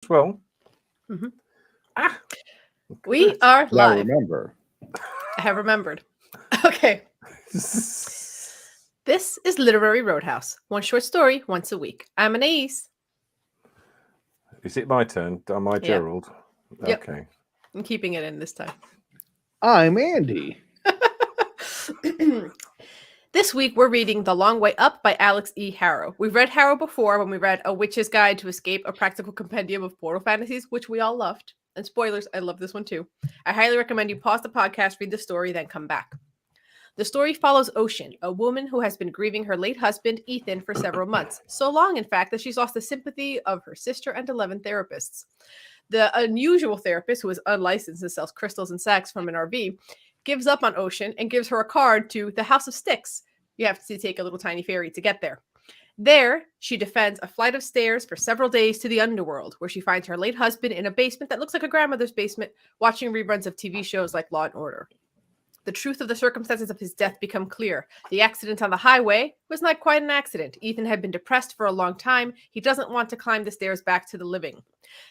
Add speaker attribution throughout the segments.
Speaker 1: well.
Speaker 2: Mhm.
Speaker 1: Ah,
Speaker 2: We are
Speaker 3: Now
Speaker 2: live.
Speaker 3: remember.
Speaker 2: I have remembered. Okay. This is Literary Roadhouse. One short story once a week. I'm Anais.
Speaker 1: Is it my turn? Am I
Speaker 2: Yeah.
Speaker 1: Gerald?
Speaker 2: Yep.
Speaker 1: Okay.
Speaker 2: I'm keeping it in this time.
Speaker 3: I'm Andy.
Speaker 2: This week we're reading The Long Way Up by Alix E. Harrow. We've read Harrow before when we read A Witch's Guide to Escape, a Practical Compendium of Portal Fantasies, which we all loved. And spoilers, I love this one too. I highly recommend you pause the podcast, read the story, then come back. The story follows Ocean, a woman who has been grieving her late husband, Ethan, for several months. So long, in fact, that she's lost the sympathy of her sister and 11 therapists. The unusual therapist, who is unlicensed and sells crystals and sex from an RV, gives up on Ocean and gives her a card to the House of Styx. You have to take a little tiny ferry to get there. There, she defends a flight of stairs for several days to the underworld, where she finds her late husband in a basement that looks like a grandmother's basement, watching reruns of TV shows like Law and Order. The truth of the circumstances of his death become clear. The accident on the highway was not quite an accident. Ethan had been depressed for a long time. He doesn't want to climb the stairs back to the living.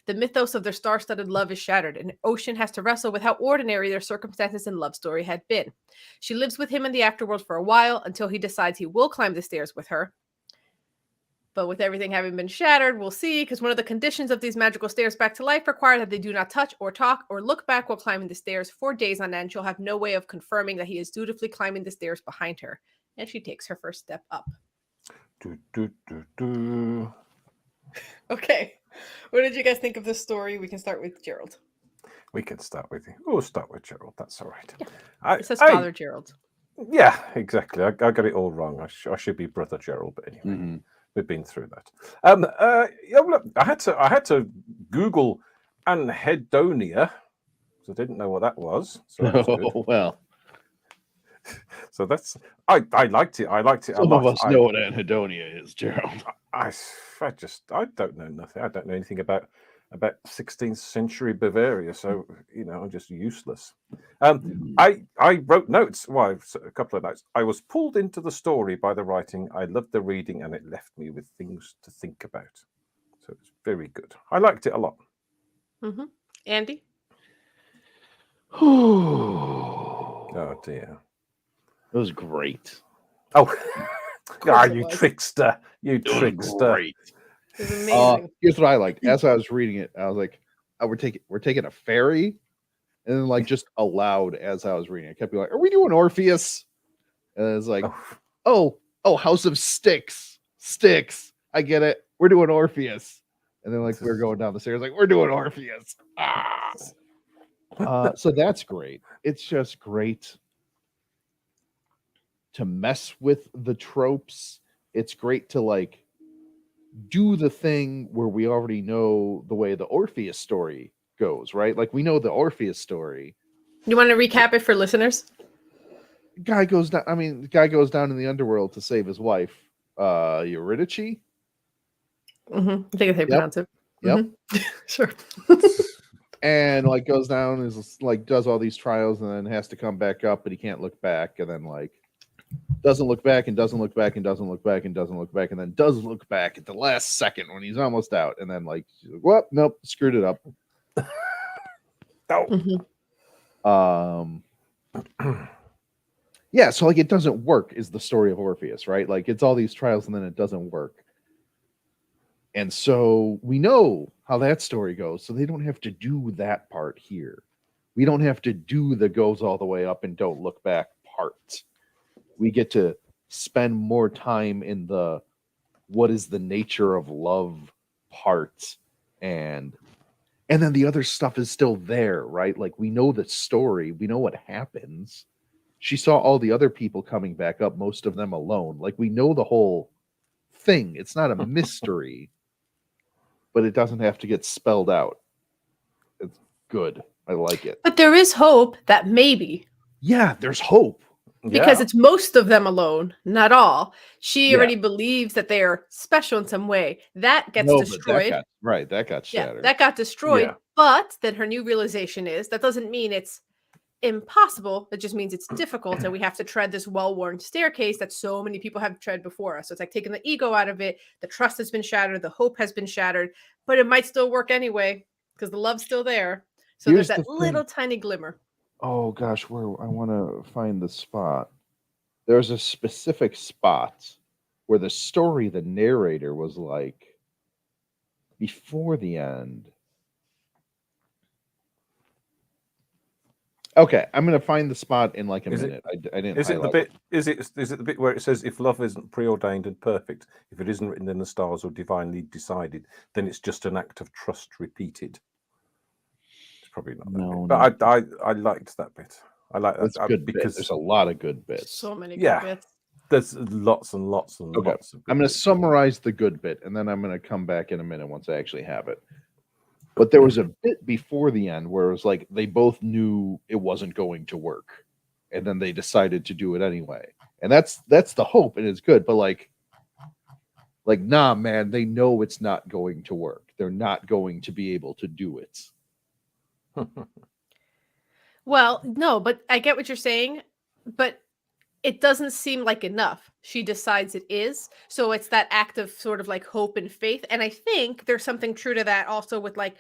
Speaker 2: The mythos of their star-studded love is shattered, and Ocean has to wrestle with how ordinary their circumstances and love story had been. She lives with him in the afterworld for a while until he decides he will climb the stairs with her. But with everything having been shattered, we'll see, because one of the conditions of these magical stairs back to life require that they do not touch or talk or look back while climbing the stairs for days on end. She'll have no way of confirming that he is dutifully climbing the stairs behind her. And she takes her first step up.
Speaker 1: Do, do, do, do.
Speaker 2: Okay. What did you guys think of this story? We can start with Gerald.
Speaker 1: We can start with you. We'll start with Gerald. That's all right.
Speaker 2: Yeah. It says Father Gerald.
Speaker 1: Yeah, exactly. I got it all wrong. I should be Brother Gerald, but anyway.
Speaker 3: Mm-hmm.
Speaker 1: We've been through that. Yeah, look, I had to Google anhedonia, because I didn't know what that was. So that's good.
Speaker 3: Oh, well.
Speaker 1: So that's I liked it. I liked it a
Speaker 3: Some
Speaker 1: lot.
Speaker 3: of us know what anhedonia is, Gerald.
Speaker 1: I don't know nothing. I don't know anything about 16th century Bavaria, so I'm just useless. I wrote notes. Well, a couple of notes. I was pulled into the story by the writing. I loved the reading, and it left me with things to think about. So it's very good. I liked it a lot.
Speaker 2: Mm-hmm. Andy?
Speaker 1: Oh dear.
Speaker 3: It was great.
Speaker 1: Oh,
Speaker 2: It
Speaker 1: you
Speaker 2: was.
Speaker 1: trickster! You
Speaker 3: It was
Speaker 1: trickster!
Speaker 3: great.
Speaker 2: It was amazing.
Speaker 3: Here's what I liked. As I was reading it, I was like, oh, we're taking a ferry. And then like just aloud as I was reading, I kept being like, are we doing Orpheus? And it's like, oh, House of Styx. I get it. We're doing Orpheus. And then like we're going down the stairs, like, we're doing Orpheus. So that's great. It's just great to mess with the tropes. It's great to like do the thing where we already know the way the Orpheus story goes, right? Like we know the Orpheus story.
Speaker 2: You want to recap it for listeners?
Speaker 3: Guy goes down in the underworld to save his wife, Eurydice.
Speaker 2: Mm-hmm. I think I pronounce it.
Speaker 3: Yep.
Speaker 2: Mm-hmm. Sure.
Speaker 3: And like goes down, is like does all these trials, and then has to come back up, but he can't look back, and then like doesn't look back and doesn't look back and doesn't look back and doesn't look back, and then does look back at the last second when he's almost out, and then like, well, nope, screwed it up. Yeah, so like it doesn't work is the story of Orpheus, right? Like it's all these trials and then it doesn't work. And so we know how that story goes, so they don't have to do that part here. We don't have to do the goes all the way up and don't look back part. We get to spend more time in the what is the nature of love part, and then the other stuff is still there, right? Like we know the story, we know what happens. She saw all the other people coming back up, most of them alone. Like we know the whole thing. It's not a mystery, but it doesn't have to get spelled out. It's good. I like it.
Speaker 2: But there is hope that maybe.
Speaker 3: Yeah, there's hope.
Speaker 2: Because it's most of them alone, not all. She already believes that they are special in some way. That gets destroyed.
Speaker 3: That got shattered.
Speaker 2: That got destroyed. Yeah. But then her new realization is that doesn't mean it's impossible. It just means it's difficult, and we have to tread this well-worn staircase that so many people have tread before us. So it's like taking the ego out of it. The trust has been shattered. The hope has been shattered, but it might still work anyway because the love's still there. So
Speaker 3: Here's
Speaker 2: there's that
Speaker 3: the
Speaker 2: little
Speaker 3: thing.
Speaker 2: tiny glimmer.
Speaker 3: Oh gosh, where I want to find the spot. There's a specific spot where the story, the narrator was like, before the end. Okay, I'm gonna find the spot in like a minute. I didn't.
Speaker 1: Is it the
Speaker 3: highlight
Speaker 1: bit? Is it the bit where it says, "If love isn't preordained and perfect, if it isn't written in the stars or divinely decided, then it's just an act of trust repeated." It's probably not that
Speaker 3: No,
Speaker 1: bit, but I liked that bit. I like
Speaker 3: That's
Speaker 1: that
Speaker 3: a good bit.
Speaker 1: because
Speaker 3: There's a lot of good bits.
Speaker 2: So many good
Speaker 1: Yeah.
Speaker 2: bits.
Speaker 1: there's lots and lots and
Speaker 3: Okay,
Speaker 1: lots of.
Speaker 3: I'm going to summarize the good bit, and then I'm going to come back in a minute once I actually have it. But there was a bit before the end where it was like they both knew it wasn't going to work, and then they decided to do it anyway. And that's the hope, and it's good. But like nah, man, they know it's not going to work. They're not going to be able to do it.
Speaker 2: Well, no, but I get what you're saying, but it doesn't seem like enough. She decides it is. So it's that act of sort of like hope and faith. And I think there's something true to that also with like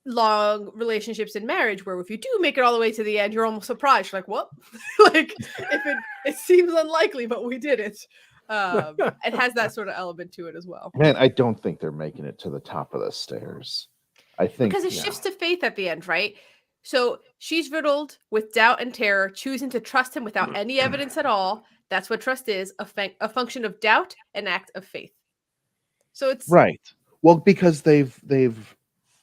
Speaker 2: long relationships in marriage, where if you do make it all the way to the end, you're almost surprised. You're like, what? Like if it seems unlikely, but we did it. It has that sort of element to it as well.
Speaker 3: Man, I don't think they're making it to the top of the stairs. I think
Speaker 2: Because it shifts to faith at the end, right? So she's riddled with doubt and terror, choosing to trust him without any evidence at all. That's what trust is, a function of doubt, an act of faith. So it's
Speaker 3: right. Well, because they've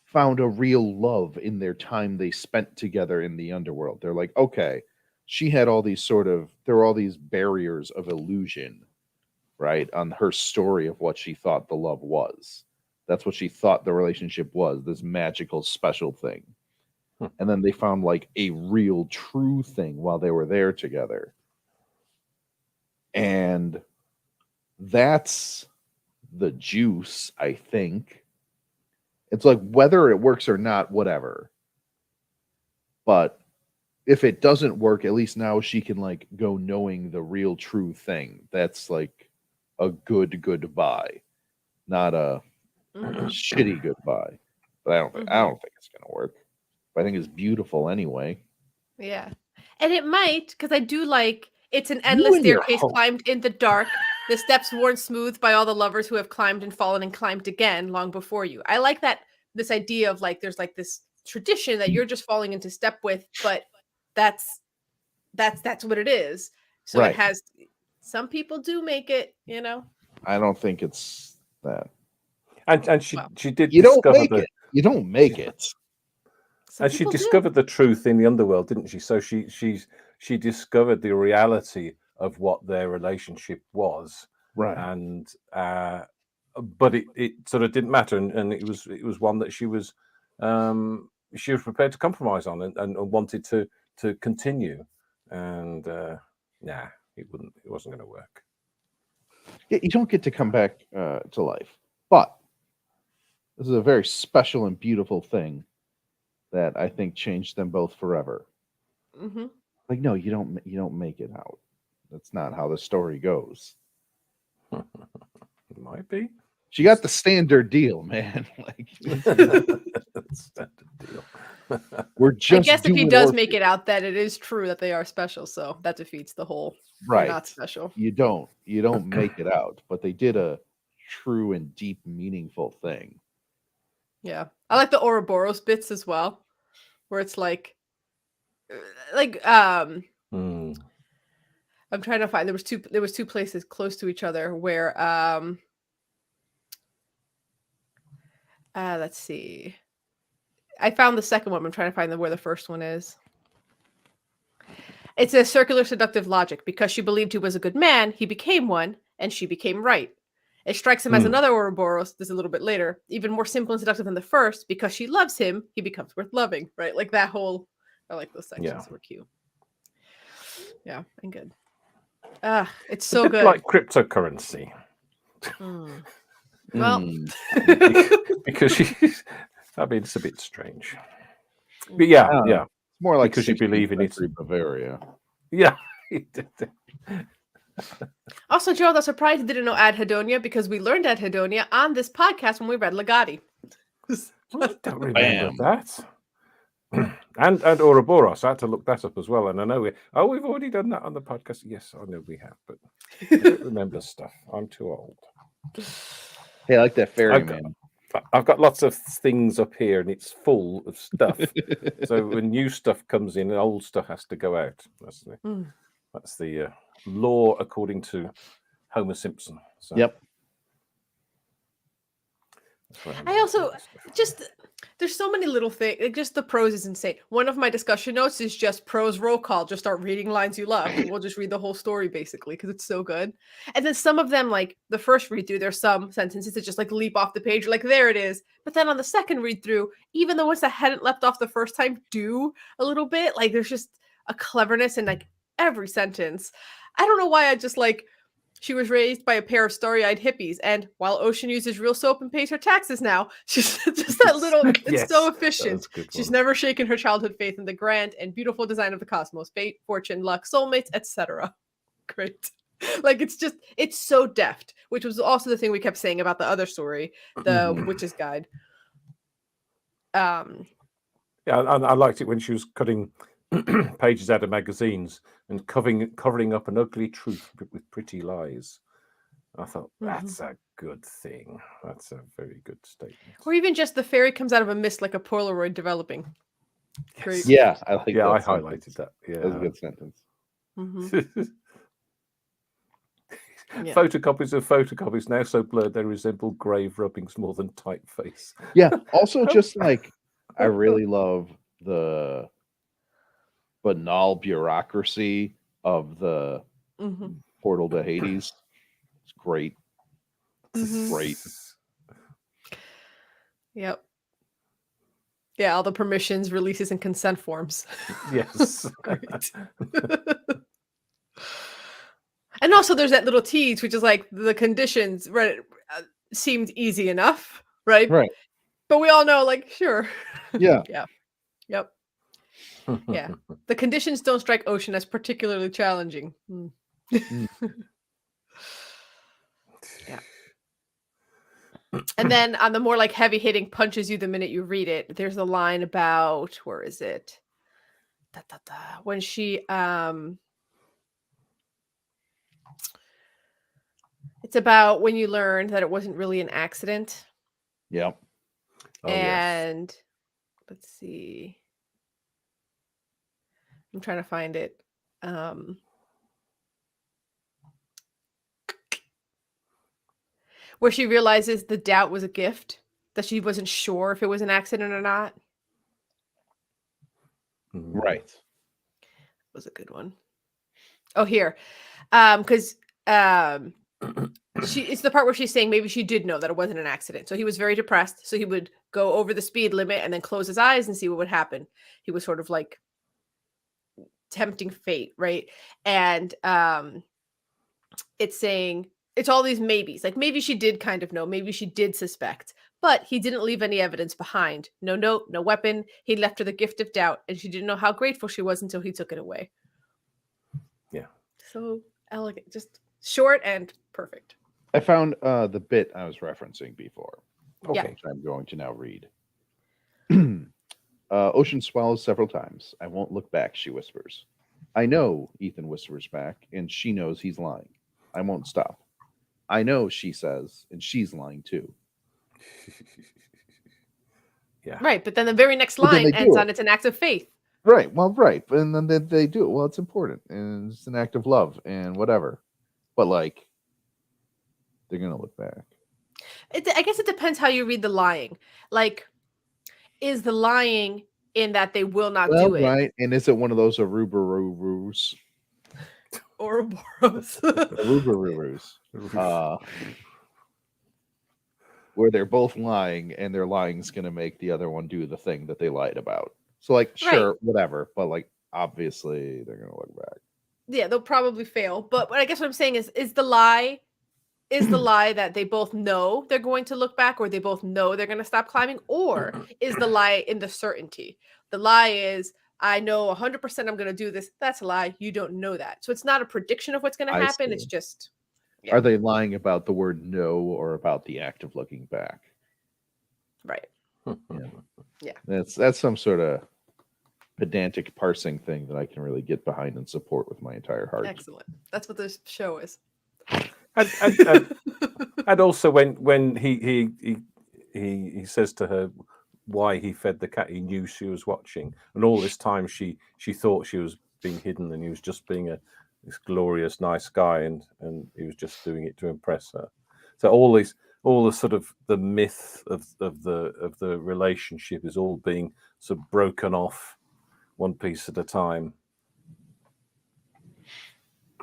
Speaker 3: found a real love in their time they spent together in the underworld. They're like, okay, she had all these there were all these barriers of illusion, right, on her story of what she thought the love was. That's what she thought the relationship was, this magical, special thing. And then they found like a real, true thing while they were there together. And that's the juice, I think. It's like whether it works or not, whatever. But if it doesn't work, at least now she can like go knowing the real, true thing. That's like a good goodbye, not a shitty goodbye. But I don't think it's gonna work. But I think it's beautiful anyway.
Speaker 2: Yeah. And it might, because I do like it's an endless staircase climbed in the dark, the steps worn smooth by all the lovers who have climbed and fallen and climbed again long before you. I like that, this idea of like there's like this tradition that you're just falling into step with, but that's what it is. So
Speaker 3: Right.
Speaker 2: it has, some people do make it, you know.
Speaker 3: I don't think it's that.
Speaker 1: And she did
Speaker 3: You don't
Speaker 1: discover
Speaker 3: make it. You don't make it.
Speaker 1: And she discovered the truth in the underworld, didn't she? So she discovered the reality of what their relationship was,
Speaker 3: right?
Speaker 1: And but it sort of didn't matter, and it was one that she was prepared to compromise on and wanted to continue, and it wasn't going to work.
Speaker 3: You don't get to come back to life, but this is a very special and beautiful thing that I think changed them both forever.
Speaker 2: Mm-hmm.
Speaker 3: Like, no, you don't make it out. That's not how the story goes.
Speaker 1: It might be.
Speaker 3: She got the standard deal, man. Like
Speaker 1: standard deal.
Speaker 3: We're just.
Speaker 2: I guess if he does make it out, that it is true that they are special, so that defeats the whole.
Speaker 3: Right.
Speaker 2: Not special.
Speaker 3: You don't make it out, but they did a true and deep, meaningful thing.
Speaker 2: Yeah, I like the Ouroboros bits as well, where it's like I'm trying to find, there was two places close to each other where let's see, I found the second one, but I'm trying to find where the first one is. It's a circular seductive logic. Because she believed he was a good man, he became one, and she became right. It strikes him as another Ouroboros, this is a little bit later, even more simple and seductive than the first. Because she loves him, he becomes worth loving, right? Like that whole, I like those sections, were cute. Yeah, and good. It's so good.
Speaker 1: Like cryptocurrency.
Speaker 2: Well,
Speaker 1: because it's a bit strange. But yeah.
Speaker 3: More like
Speaker 1: Because you believe in it.
Speaker 3: 16th century Bavaria.
Speaker 1: Yeah.
Speaker 2: Also, Gerald, I'm surprised you didn't know Adhedonia because we learned Adhedonia on this podcast when we read Legati.
Speaker 1: I don't remember
Speaker 3: Bam.
Speaker 1: that. and Ouroboros. I had to look that up as well. And I know we've already done that on the podcast. Yes, I know we have, but I don't remember stuff. I'm too old.
Speaker 3: Hey, I like that ferryman.
Speaker 1: I've got lots of things up here, and it's full of stuff. So when new stuff comes in, old stuff has to go out. That's the law according to Homer Simpson. So
Speaker 3: Yep.
Speaker 2: I also there's so many little things. Like, just the prose is insane. One of my discussion notes is just prose roll call. Just start reading lines you love, and we'll just read the whole story basically because it's so good. And then some of them, like the first read through, there's some sentences that just like leap off the page, like there it is. But then on the second read through, even the ones that hadn't leapt off the first time do a little bit. Like there's just a cleverness in like every sentence. I don't know why I just like. She was raised by a pair of starry-eyed hippies, and while Ocean uses real soap and pays her taxes now, she's just that little. It's
Speaker 1: Yes,
Speaker 2: so efficient. She's
Speaker 1: one.
Speaker 2: never shaken her childhood faith in the grand and beautiful design of the cosmos, fate, fortune, luck, soulmates, etc. Great. Like it's so deft, which was also the thing we kept saying about the other story, the Witch's Guide.
Speaker 1: Yeah, and I liked it when she was cutting pages out of magazines and covering up an ugly truth with pretty lies. I thought that's a good thing. That's a very good statement.
Speaker 2: Or even just the fairy comes out of a mist like a Polaroid developing. Great.
Speaker 3: Yeah, I think.
Speaker 1: Yeah, I
Speaker 3: that
Speaker 1: highlighted that. Yeah,
Speaker 3: that was a good sentence.
Speaker 2: Yeah.
Speaker 1: Photocopies of photocopies now so blurred they resemble grave rubbings more than typeface.
Speaker 3: Yeah. Also, just like I really love the banal bureaucracy of the portal to Hades. It's great. Great.
Speaker 2: Yep. Yeah, all the permissions, releases, and consent forms.
Speaker 1: Yes.
Speaker 2: Great. And also there's that little tease, which is like the conditions, right? Seemed easy enough, right?
Speaker 3: Right.
Speaker 2: But we all know, like, sure.
Speaker 3: Yeah.
Speaker 2: Yeah. Yep. Yeah. The conditions don't strike Ocean as particularly challenging. Yeah. And then on the more like heavy hitting punches you the minute you read it, there's a line about where is it? When she it's about when you learned that it wasn't really an accident.
Speaker 3: Yep.
Speaker 2: And let's see. I'm trying to find it. Where she realizes the doubt was a gift, that she wasn't sure if it was an accident or not.
Speaker 3: Right.
Speaker 2: That was a good one. Oh, here. Because it's the part where she's saying maybe she did know that it wasn't an accident. So he was very depressed. So he would go over the speed limit and then close his eyes and see what would happen. He was sort of like tempting fate, right? And it's saying it's all these maybes. Like maybe she did kind of know, maybe she did suspect, but he didn't leave any evidence behind. No note, no weapon. He left her the gift of doubt, and she didn't know how grateful she was until he took it away.
Speaker 1: Yeah. So
Speaker 2: elegant, just short and perfect.
Speaker 3: I found the bit I was referencing before.
Speaker 1: Okay.
Speaker 3: Which I'm going to now read. Ocean swallows several times. I won't look back, she whispers. I know, Ethan whispers back, and she knows he's lying. I won't stop. I know, she says, and she's lying too.
Speaker 1: Yeah.
Speaker 2: Right, but then the very next line ends on it's an act of faith.
Speaker 3: Right, well, right. And then they do it. Well, it's important, and it's an act of love, and whatever. But, like, they're going to look back.
Speaker 2: I guess it depends how you read the lying. Like, is the lying in that they will not do it?
Speaker 3: Right, and is it one of those Arubarurus?
Speaker 2: Ouroboros.
Speaker 3: Arubarurus. Where they're both lying, and their lying's going to make the other one do the thing that they lied about. So, like, sure, whatever. But, like, obviously, they're going to look back.
Speaker 2: Yeah, they'll probably fail. But I guess what I'm saying is the lie that they both know they're going to look back, or they both know they're going to stop climbing, or is the lie in the certainty? The lie is I know 100% I'm going to do this. That's a lie. You don't know that. So it's not a prediction of what's going to
Speaker 3: I
Speaker 2: happen.
Speaker 3: see.
Speaker 2: It's just. Yeah.
Speaker 3: Are they lying about the word no or about the act of looking back?
Speaker 2: Right. Yeah.
Speaker 3: That's some sort of pedantic parsing thing that I can really get behind and support with my entire heart.
Speaker 2: Excellent. That's what this show is.
Speaker 1: And also when he says to her why he fed the cat, he knew she was watching, and all this time she thought she was being hidden, and he was just being this glorious nice guy, and he was just doing it to impress her. So all the sort of the myth of the relationship is all being sort of broken off one piece at a time.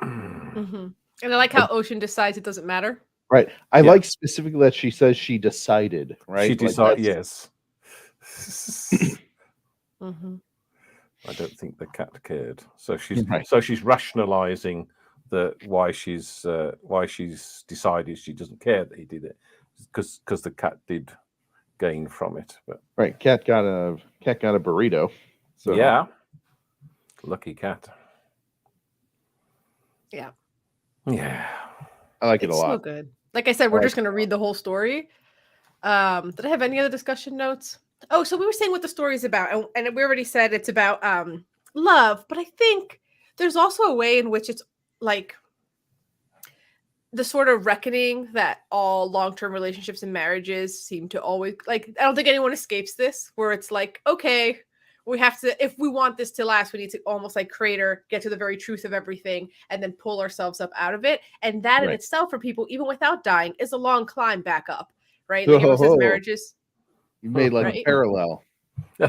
Speaker 2: Mm-hmm. And I like how Ocean decides it doesn't matter.
Speaker 3: Right. I like specifically that she says she decided, right?
Speaker 1: She decided,
Speaker 3: yes.
Speaker 2: Mm-hmm.
Speaker 1: I don't think the cat cared. So she's
Speaker 3: Right.
Speaker 1: rationalizing why she's decided she doesn't care that he did it, because the cat did gain from it. But
Speaker 3: right, cat got a burrito. So
Speaker 1: yeah, lucky cat.
Speaker 2: Yeah.
Speaker 1: Yeah.
Speaker 3: I like it a lot.
Speaker 2: So good. Like I said, we're just going to read the whole story. Did I have any other discussion notes? Oh, so we were saying what the story is about, and we already said it's about love, but I think there's also a way in which it's like the sort of reckoning that all long-term relationships and marriages seem to always, like, I don't think anyone escapes this, where it's like, okay, we have to, if we want this to last, we need to almost like crater, get to the very truth of everything, and then pull ourselves up out of it. And that in itself, for people, even without dying, is a long climb back up, right? Like everyone says, marriages.
Speaker 3: You made like a parallel.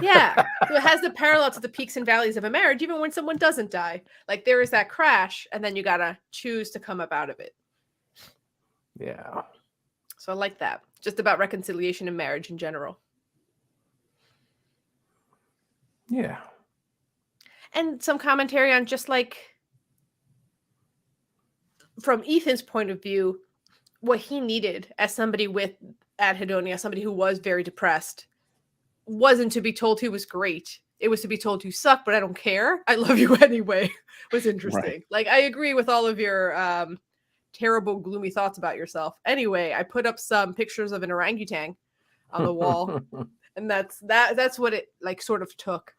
Speaker 2: Yeah. So it has the parallel to the peaks and valleys of a marriage, even when someone doesn't die. Like there is that crash, and then you gotta choose to come up out of it.
Speaker 1: Yeah.
Speaker 2: So I like that. Just about reconciliation in marriage in general.
Speaker 1: Yeah.
Speaker 2: And some commentary on just like, from Ethan's point of view, what he needed as somebody with anhedonia, somebody who was very depressed, wasn't to be told he was great. It was to be told you suck, but I don't care. I love you anyway. Was interesting. Right. Like, I agree with all of your terrible, gloomy thoughts about yourself. Anyway, I put up some pictures of an orangutan on the wall, and that's what it like sort of took.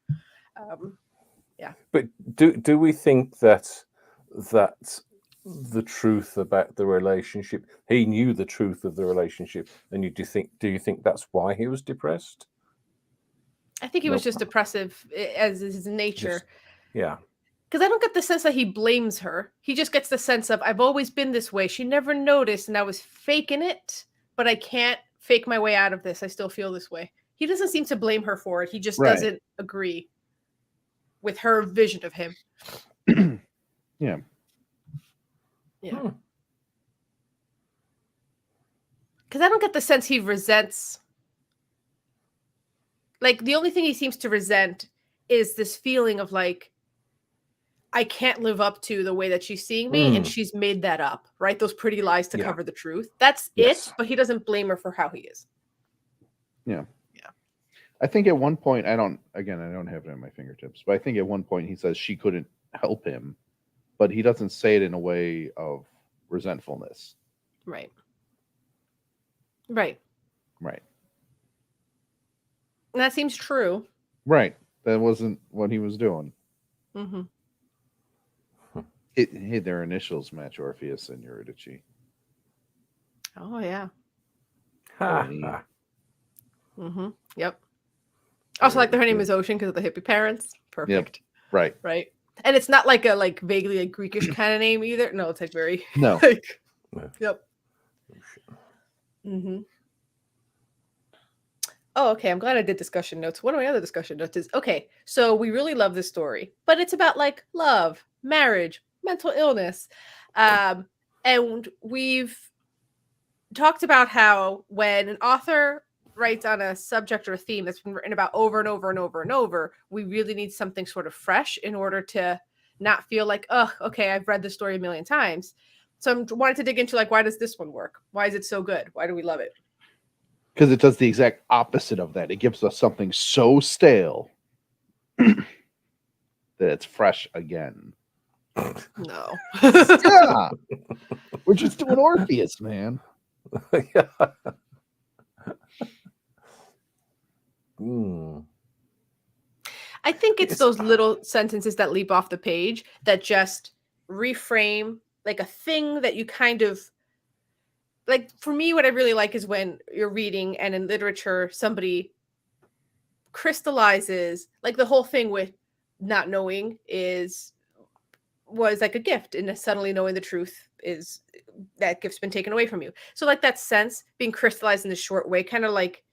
Speaker 2: Yeah.
Speaker 1: But do we think that the truth about the relationship, he knew the truth of the relationship, and do you think that's why he was depressed?
Speaker 2: I think he was just depressive as his nature.
Speaker 1: Yeah.
Speaker 2: Because I don't get the sense that he blames her. He just gets the sense of, I've always been this way. She never noticed, and I was faking it, but I can't fake my way out of this. I still feel this way. He doesn't seem to blame her for it. He just doesn't agree with her vision of him.
Speaker 3: Yeah.
Speaker 2: Yeah. Because I don't get the sense he resents. Like, the only thing he seems to resent is this feeling of like, I can't live up to the way that she's seeing me, and she's made that up, right? Those pretty lies to cover the truth. That's it, but he doesn't blame her for how he is.
Speaker 3: Yeah. Yeah. I think at one point, I don't have it at my fingertips, but I think at one point he says she couldn't help him, but he doesn't say it in a way of resentfulness.
Speaker 2: Right. Right.
Speaker 3: Right.
Speaker 2: And that seems true.
Speaker 3: Right. That wasn't what he was doing.
Speaker 2: Mm-hmm.
Speaker 3: Hey, their initials match Orpheus and Eurydice.
Speaker 2: Oh, yeah.
Speaker 1: Mm-hmm.
Speaker 2: Yep. Also, like her name is Ocean because of the hippie parents. Perfect.
Speaker 3: Yep. Right.
Speaker 2: Right. And it's not like a vaguely Greekish kind of name either. No, it's like very Yep. Mm-hmm. Oh, okay. I'm glad I did discussion notes. One of my other discussion notes is, okay, so we really love this story, but it's about like love, marriage, mental illness. And we've talked about how when an author writes on a subject or a theme that's been written about over and over and over and over, we really need something sort of fresh in order to not feel like, oh, okay, I've read this story a million times. So I wanted to dig into like, why does this one work? Why is it so good? Why do we love it?
Speaker 3: Because it does the exact opposite of that. It gives us something so stale that it's fresh again.
Speaker 2: No.
Speaker 3: Yeah, we're just doing Orpheus, man.
Speaker 1: Yeah. Mm.
Speaker 2: I think it's
Speaker 1: It's-
Speaker 2: those little sentences that leap off the page that just reframe like a thing that you kind of like. For me, what I really like is when you're reading and in literature, somebody crystallizes like the whole thing with not knowing was like a gift, and suddenly knowing the truth is that gift's been taken away from you. So like that sense being crystallized in this short way kind of like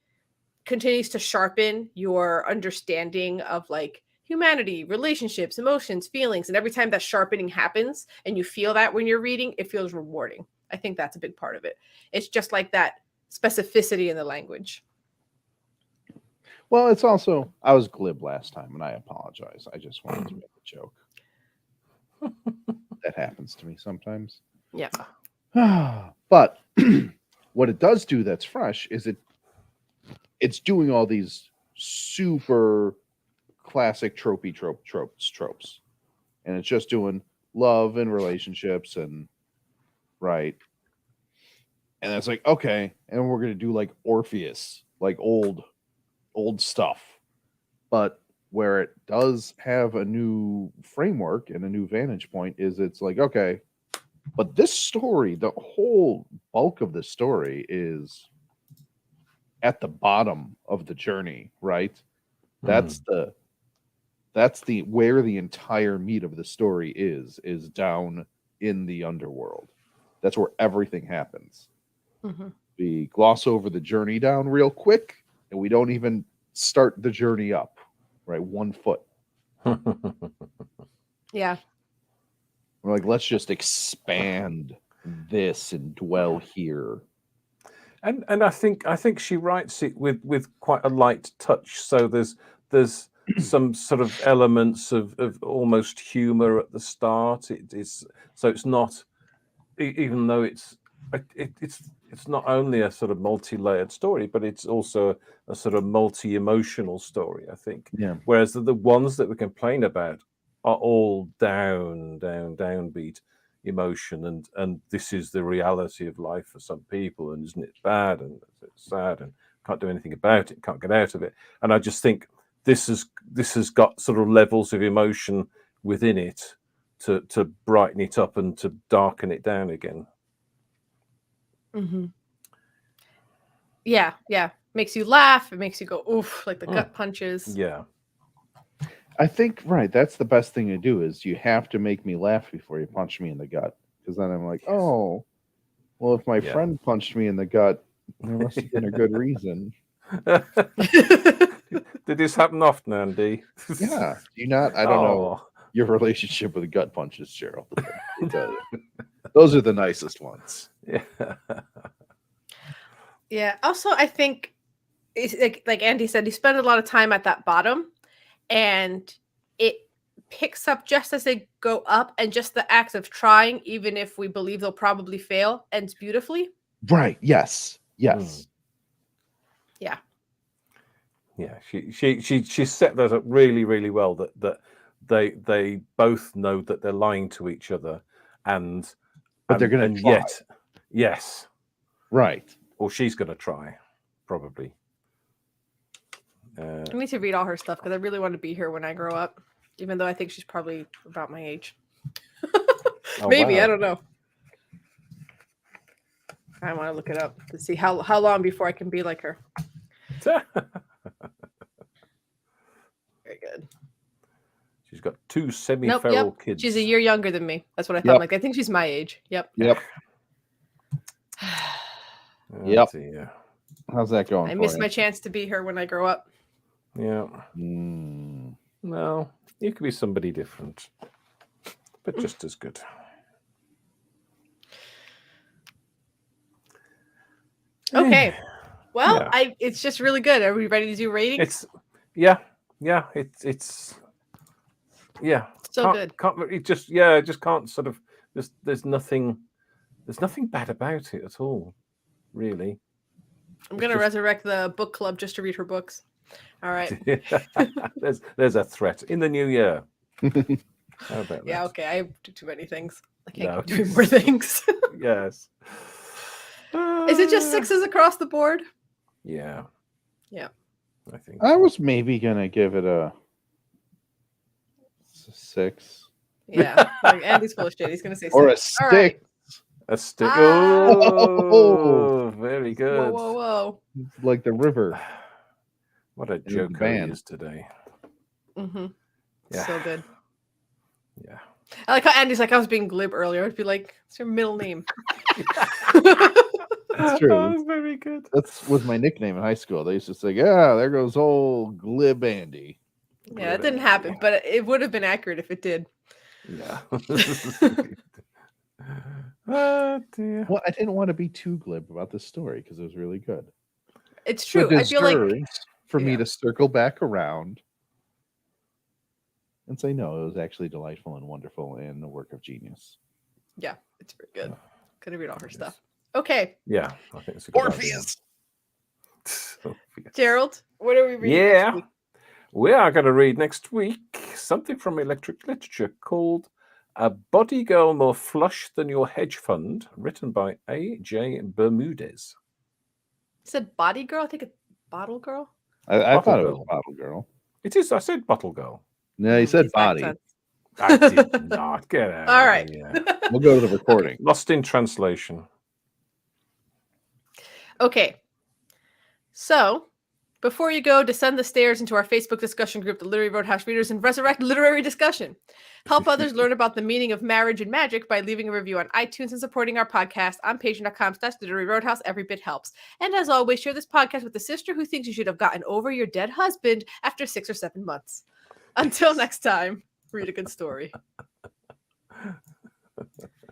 Speaker 2: continues to sharpen your understanding of like humanity, relationships, emotions, feelings. And every time that sharpening happens and you feel that when you're reading, it feels rewarding. I think that's a big part of it. It's just like that specificity in the language.
Speaker 3: Well, it's also, I was glib last time, and I apologize. I just wanted to make a joke. That happens to me sometimes.
Speaker 2: Yeah.
Speaker 3: But what it does do that's fresh is it's doing all these super classic tropes. And it's just doing love and relationships and right. And it's like, okay, and we're gonna do like Orpheus, like old stuff. But where it does have a new framework and a new vantage point is it's like, okay, but this story, the whole bulk of the story is at the bottom of the journey, right? That's the where the entire meat of the story is down in the underworld. That's where everything happens.
Speaker 2: Mm-hmm.
Speaker 3: We gloss over the journey down real quick, and we don't even start the journey up, right? 1 foot.
Speaker 2: Yeah.
Speaker 3: We're like, let's just expand this and dwell here.
Speaker 1: And I think she writes it with quite a light touch. So there's some sort of elements of almost humor at the start. It's not, even though it's not only a sort of multi-layered story, but it's also a sort of multi-emotional story, I think.
Speaker 3: Yeah.
Speaker 1: Whereas the ones that we complain about are all downbeat emotion, and this is the reality of life for some people, and isn't it bad, and it's sad, and can't do anything about it, can't get out of it. And I just think this has got sort of levels of emotion within it to brighten it up and to darken it down again.
Speaker 2: Mm-hmm. Yeah. Makes you laugh. It makes you go oof, like the gut punches.
Speaker 1: Yeah.
Speaker 3: I think, right, that's the best thing to do is you have to make me laugh before you punch me in the gut. Because then I'm like, oh, well, if my friend punched me in the gut, there must have been a good reason.
Speaker 1: Did this happen often, Andy?
Speaker 3: Yeah. Do you not? I don't know your relationship with gut punches, Gerald. Those are the nicest ones.
Speaker 1: Yeah.
Speaker 2: Yeah. Also, I think it's like Andy said, he spent a lot of time at that bottom, and it picks up just as they go up, and just the act of trying, even if we believe they'll probably fail, ends beautifully.
Speaker 3: Right. Yes. Yes.
Speaker 2: Yeah.
Speaker 1: Yeah. She set that up really, really well. That they both know that they're lying to each other, but
Speaker 3: they're going to try.
Speaker 1: Yet, yes.
Speaker 3: Right.
Speaker 1: Or she's going to try, probably.
Speaker 2: I need to read all her stuff because I really want to be here when I grow up, even though I think she's probably about my age. Maybe, wow. I don't know. I want to look it up to see how long before I can be like her. Very good.
Speaker 1: She's got 2 semi-feral kids.
Speaker 2: She's a year younger than me. That's what I thought. Yep. Like, I think she's my age. Yep.
Speaker 3: Yep.
Speaker 1: Yep.
Speaker 3: How's that going?
Speaker 2: I missed my chance to be her when I grow up.
Speaker 1: Yeah. Well, you could be somebody different, but just as good.
Speaker 2: Okay. Well, yeah. It's just really good. Are we ready to do ratings?
Speaker 1: It's
Speaker 2: so good.
Speaker 1: Just can't sort of. There's nothing bad about it at all, really.
Speaker 2: I'm gonna resurrect the book club just to read her books. All right.
Speaker 1: There's a threat in the new year. How about
Speaker 2: Yeah,
Speaker 1: that?
Speaker 2: okay. I do too many things. I can't
Speaker 1: No.
Speaker 2: keep doing more things.
Speaker 1: Yes.
Speaker 2: Is it just sixes across the board?
Speaker 1: Yeah.
Speaker 2: Yeah.
Speaker 1: I think
Speaker 3: I
Speaker 1: so.
Speaker 3: was maybe gonna give it a 6
Speaker 2: Yeah. Like Andy's full of shit. He's gonna say
Speaker 3: or a
Speaker 2: six. All right.
Speaker 3: 6.
Speaker 1: A stick.
Speaker 2: Ah.
Speaker 1: Oh, very good.
Speaker 2: Whoa, whoa, whoa.
Speaker 3: It's like the river.
Speaker 1: What a
Speaker 3: the
Speaker 1: joker he
Speaker 3: band.
Speaker 1: is today.
Speaker 2: Mm-hmm.
Speaker 1: Yeah.
Speaker 2: So good.
Speaker 1: Yeah.
Speaker 2: I like how Andy's like, I was being glib earlier. I'd be like, it's your middle name.
Speaker 3: That's true.
Speaker 1: Oh, very good.
Speaker 3: That was my nickname in high school. They used to say, "Yeah, there goes old Glib Andy."
Speaker 2: Yeah, it didn't happen, but it would have been accurate if it did.
Speaker 1: Yeah. Oh dear.
Speaker 3: Well, I didn't want to be too glib about this story because it was really good.
Speaker 2: It's
Speaker 3: So
Speaker 2: true.
Speaker 3: it
Speaker 2: I feel like
Speaker 3: deserves for me
Speaker 2: yeah.
Speaker 3: to circle back around and say, no, it was actually delightful and wonderful and a work of genius.
Speaker 2: Yeah, it's very good. Gonna read all her stuff. Okay.
Speaker 1: Yeah, I think it's a good
Speaker 3: Orpheus.
Speaker 1: Orpheus.
Speaker 2: Gerald, what are we reading
Speaker 1: Yeah.
Speaker 2: next week?
Speaker 1: We are going to read next week something from Electric Literature called A Body Girl More Flush Than Your Hedge Fund, written by A.J. Bermudez.
Speaker 2: You said body girl? I think it's bottle girl.
Speaker 3: I
Speaker 1: Bottle
Speaker 3: thought it
Speaker 1: Girl.
Speaker 3: was Bottle Girl.
Speaker 1: It is, I said Bottle Girl.
Speaker 3: No, he said
Speaker 2: These
Speaker 3: body.
Speaker 2: accents.
Speaker 1: I did not. Get out
Speaker 2: All
Speaker 1: of
Speaker 2: right.
Speaker 1: here.
Speaker 3: We'll go to the recording.
Speaker 1: Lost in translation.
Speaker 2: Okay. So, before you go, descend the stairs into our Facebook discussion group, the Literary Roadhouse Readers, and resurrect literary discussion. Help others learn about the meaning of marriage and magic by leaving a review on iTunes and supporting our podcast on patreon.com/literary roadhouse. Every bit helps. And as always, share this podcast with the sister who thinks you should have gotten over your dead husband after 6 or 7 months. Until next time, read a good story.